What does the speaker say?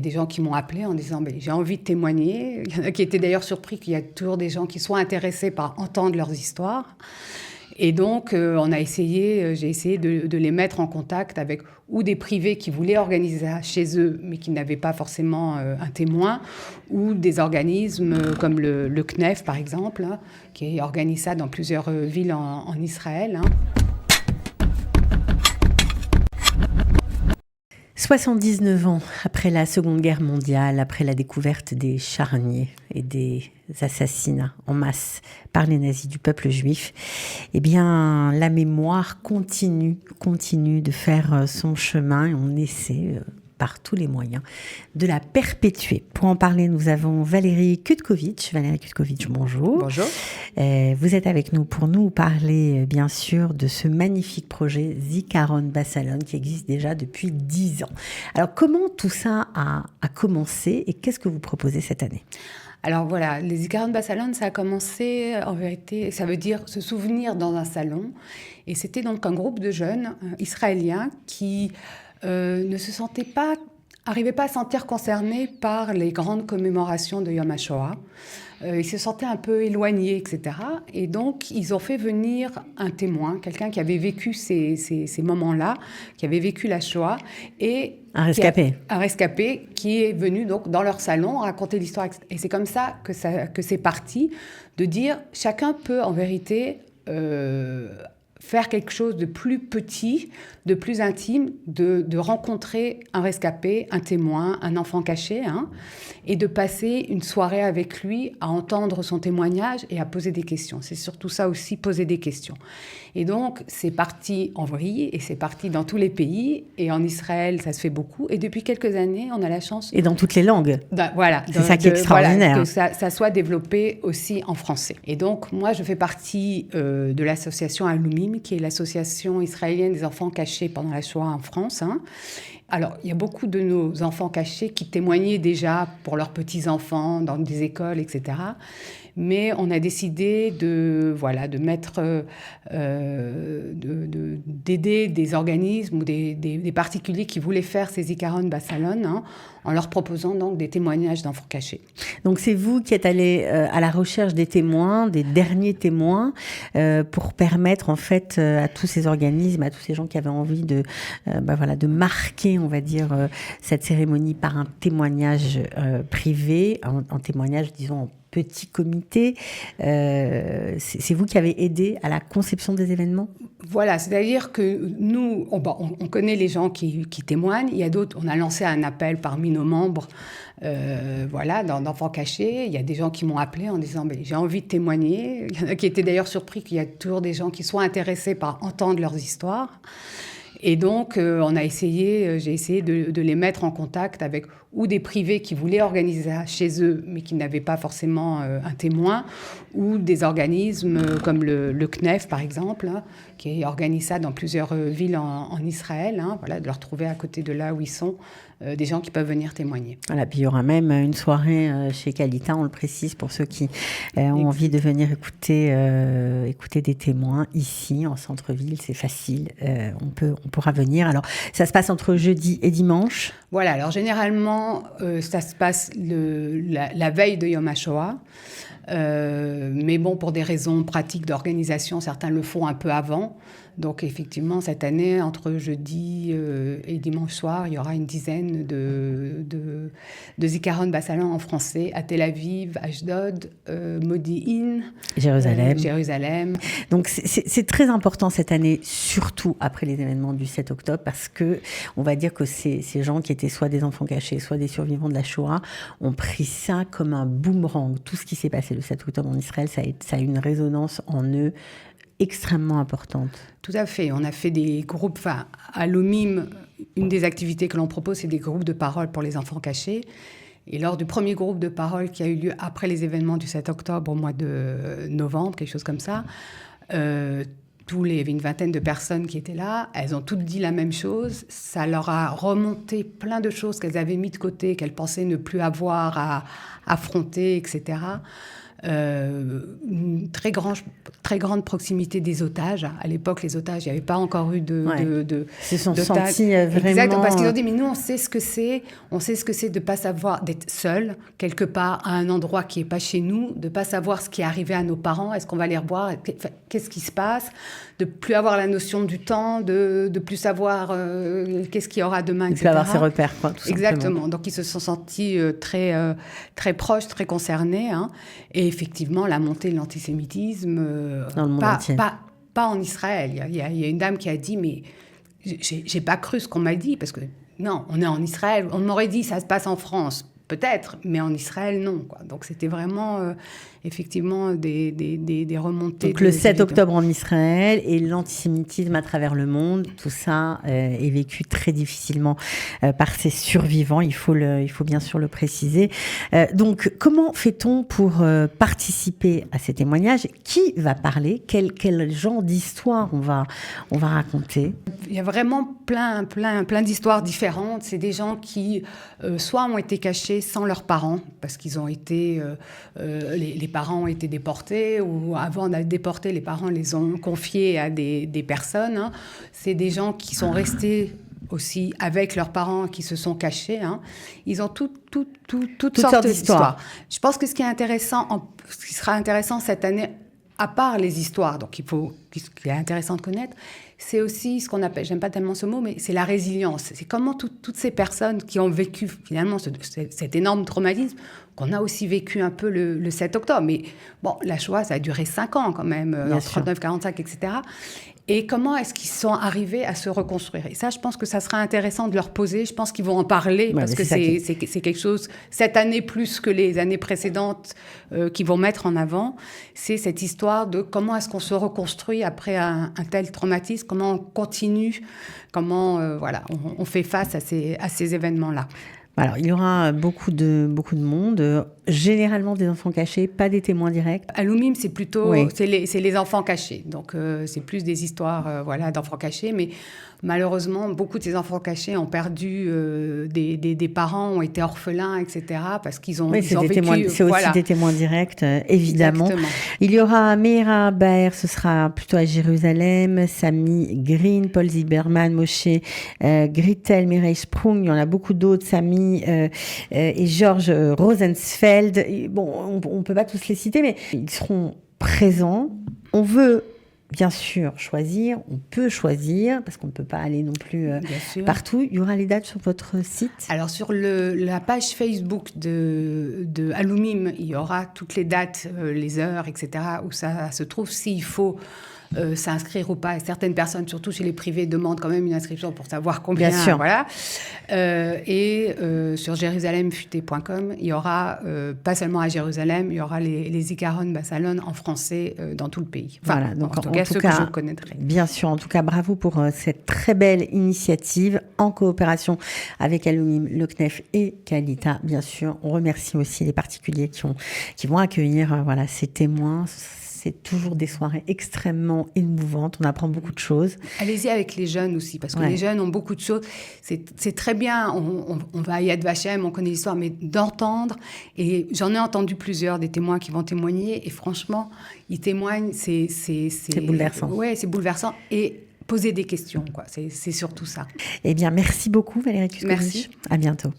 des gens qui m'ont appelé en disant « j'ai envie de témoigner ». Il y en a qui étaient d'ailleurs surpris qu'il y a toujours des gens qui soient intéressés par entendre leurs histoires. Et donc, j'ai essayé de les mettre en contact avec ou des privés qui voulaient organiser ça chez eux, mais qui n'avaient pas forcément un témoin, ou des organismes comme le CNEF, par exemple, hein, qui organise ça dans plusieurs villes en Israël. Hein. 79 ans après la Seconde Guerre mondiale, après la découverte des charniers et des assassinats en masse par les nazis du peuple juif, eh bien, la mémoire continue de faire son chemin et on essaie par tous les moyens de la perpétuer. Pour en parler, nous avons Valérie Kutkovitch. Valérie Kutkovitch, bonjour. Bonjour. Vous êtes avec nous pour nous parler, bien sûr, de ce magnifique projet Zikaron Bassalon qui existe déjà depuis 10 ans. Alors, comment tout ça a commencé et qu'est-ce que vous proposez cette année ? Alors voilà, les Zikaron Bassalon, ça a commencé, en vérité, ça veut dire se souvenir dans un salon. Et c'était donc un groupe de jeunes israéliens qui n'arrivaient pas à se sentir concernés par les grandes commémorations de Yom HaShoah. Ils se sentaient un peu éloignés, etc. Et donc, ils ont fait venir un témoin, quelqu'un qui avait vécu ces moments-là, qui avait vécu la Shoah. Et un rescapé. Un rescapé qui est venu donc dans leur salon raconter l'histoire. Et c'est comme ça que c'est parti, de dire chacun peut en vérité faire quelque chose de plus petit, de plus intime, de rencontrer un rescapé, un témoin, un enfant caché, hein, et de passer une soirée avec lui à entendre son témoignage et à poser des questions. C'est surtout ça aussi, poser des questions. Et donc, c'est parti en vrille et c'est parti dans tous les pays. Et en Israël, ça se fait beaucoup. Et depuis quelques années, on a la chance... Et dans toutes les langues. Voilà. C'est ça qui est extraordinaire. Voilà, que ça soit développé aussi en français. Et donc, moi, je fais partie de l'association Alumim, qui est l'association israélienne des enfants cachés pendant la Shoah en France. Hein. Alors, il y a beaucoup de nos enfants cachés qui témoignaient déjà pour leurs petits-enfants dans des écoles, etc. Mais on a décidé d'aider des organismes ou des particuliers qui voulaient faire ces Zikaron Bassalon, hein, en leur proposant donc des témoignages d'enfants cachés. Donc c'est vous qui êtes allé à la recherche des témoins, des derniers témoins, pour permettre en fait à tous ces organismes, à tous ces gens qui avaient envie de marquer, on va dire, cette cérémonie par un témoignage privé, un témoignage, disons, en petit comité. C'est vous qui avez aidé à la conception des événements ? Voilà, c'est-à-dire que nous, on connaît les gens qui témoignent. Il y a d'autres, on a lancé un appel parmi nos membres, d'enfants cachés. Il y a des gens qui m'ont appelé en disant « j'ai envie de témoigner ». Il y en a qui étaient d'ailleurs surpris qu'il y a toujours des gens qui soient intéressés par entendre leurs histoires. Et donc, j'ai essayé de les mettre en contact avec ou des privés qui voulaient organiser ça chez eux, mais qui n'avaient pas forcément un témoin, ou des organismes comme le CNEF, par exemple, hein, qui organise ça dans plusieurs villes en Israël, hein, de leur trouver à côté de là où ils sont, des gens qui peuvent venir témoigner. Voilà, puis il y aura même une soirée chez Kalita, on le précise, pour ceux qui ont envie de venir écouter des témoins ici, en centre-ville, c'est facile, on pourra venir. Alors, ça se passe entre jeudi et dimanche ? Voilà, alors généralement, ça se passe la veille de Yom HaShoah. Mais bon, pour des raisons pratiques d'organisation, certains le font un peu avant. Donc effectivement, cette année, entre jeudi et dimanche soir, il y aura une dizaine de Zikaron Bassalon en français à Tel Aviv, Ashdod, Modi'in, Jérusalem. Donc c'est très important cette année, surtout après les événements du 7 octobre, parce que on va dire que ces gens qui étaient soit des enfants cachés, soit des survivants de la Shoah, ont pris ça comme un boomerang. Tout ce qui s'est passé le 7 octobre en Israël, ça a une résonance en eux extrêmement importante. Tout à fait. On a fait des groupes, à l'OMIM, une des activités que l'on propose, c'est des groupes de parole pour les enfants cachés. Et lors du premier groupe de parole qui a eu lieu après les événements du 7 octobre, au mois de novembre, quelque chose comme ça, il y avait une vingtaine de personnes qui étaient là. Elles ont toutes dit la même chose. Ça leur a remonté plein de choses qu'elles avaient mis de côté, qu'elles pensaient ne plus avoir à affronter, etc. une très grande proximité des otages. À l'époque, les otages, il n'y avait pas encore eu de se sont d'otages. sentis vraiment... Exact, parce qu'ils ont dit, mais nous, on sait ce que c'est de ne pas savoir, d'être seul, quelque part, à un endroit qui n'est pas chez nous, de ne pas savoir ce qui est arrivé à nos parents, est-ce qu'on va les revoir, qu'est-ce qui se passe, de ne plus avoir la notion du temps, de ne plus savoir qu'est-ce qu'il y aura demain, etc. De plus avoir ses repères, quoi, tout Exactement. simplement. Donc, ils se sont sentis très proches, très concernés. Hein. Et effectivement, la montée de l'antisémitisme, dans le monde entier. Pas en Israël. Il y a une dame qui a dit, mais j'ai pas cru ce qu'on m'a dit, parce que non, on est en Israël. On m'aurait dit, ça se passe en France. Peut-être, mais en Israël, non. Quoi. Donc, c'était vraiment, effectivement, des remontées. Donc, le 7 octobre en Israël et l'antisémitisme à travers le monde, tout ça est vécu très difficilement par ces survivants. Il faut bien sûr le préciser. Donc, comment fait-on pour participer à ces témoignages? Qui va parler? Quel genre d'histoire on va raconter? Il y a vraiment plein d'histoires différentes. C'est des gens qui, soit ont été cachés sans leurs parents, parce qu'ils ont été... les parents ont été déportés, ou avant d'être déportés, les parents les ont confiés à des personnes. Hein. C'est des gens qui sont restés aussi avec leurs parents, qui se sont cachés. Hein. Ils ont toutes sortes d'histoires. Je pense que ce qui sera intéressant cette année, à part les histoires, donc ce qui est intéressant de connaître, c'est aussi ce qu'on appelle, j'aime pas tellement ce mot, mais c'est la résilience. C'est comment toutes ces personnes qui ont vécu finalement cet énorme traumatisme, qu'on a aussi vécu un peu le 7 octobre. Mais bon, la Shoah, ça a duré 5 ans quand même, en 39, 45, etc. Et comment est-ce qu'ils sont arrivés à se reconstruire? Et ça, je pense que ça sera intéressant de leur poser. Je pense qu'ils vont en parler, parce que c'est quelque chose, cette année plus que les années précédentes, qu'ils vont mettre en avant. C'est cette histoire de comment est-ce qu'on se reconstruit après un tel traumatisme, comment on continue, comment on fait face à ces événements-là. Alors, il y aura beaucoup de monde, généralement des enfants cachés, pas des témoins directs. À l'Oumim, c'est plutôt c'est les enfants cachés. Donc, c'est plus des histoires d'enfants cachés. Mais malheureusement, beaucoup de ces enfants cachés ont perdu des parents, ont été orphelins, etc. Parce qu'ils ont, ils ont vécu... C'est aussi des témoins directs, évidemment. Exactement. Il y aura Meira Baer, ce sera plutôt à Jérusalem, Sami Green, Paul Zimmerman, Moshe Grittel, Mireille Sprung, il y en a beaucoup d'autres, Sami et Georges Rosensfeld. Bon, on ne peut pas tous les citer, mais ils seront présents. On veut bien sûr choisir, on peut choisir, parce qu'on ne peut pas aller non plus partout. Il y aura les dates sur votre site? Alors, sur la page Facebook de Alumim, il y aura toutes les dates, les heures, etc., où ça se trouve. S'il faut s'inscrire ou pas. Certaines personnes, surtout chez les privés, demandent quand même une inscription pour savoir combien. Bien sûr. Voilà. Et sur jérusalemfuté.com, il y aura, pas seulement à Jérusalem, il y aura les Zikaron Bassalon en français dans tout le pays. Enfin, voilà, donc en tout cas, ceux que je connaîtrai. Bien sûr, en tout cas, bravo pour cette très belle initiative en coopération avec Alumim, le CNEF et Kalita. Bien sûr, on remercie aussi les particuliers qui vont accueillir ces témoins. C'est toujours des soirées extrêmement émouvantes. On apprend beaucoup de choses. Allez-y avec les jeunes aussi, parce que les jeunes ont beaucoup de choses. C'est très bien. On va à Yad Vashem, on connaît l'histoire, mais d'entendre. Et j'en ai entendu plusieurs des témoins qui vont témoigner. Et franchement, ils témoignent. C'est bouleversant. Oui, c'est bouleversant. Et poser des questions, quoi. C'est surtout ça. Eh bien, merci beaucoup, Valérie Kuskovich. Merci. À bientôt.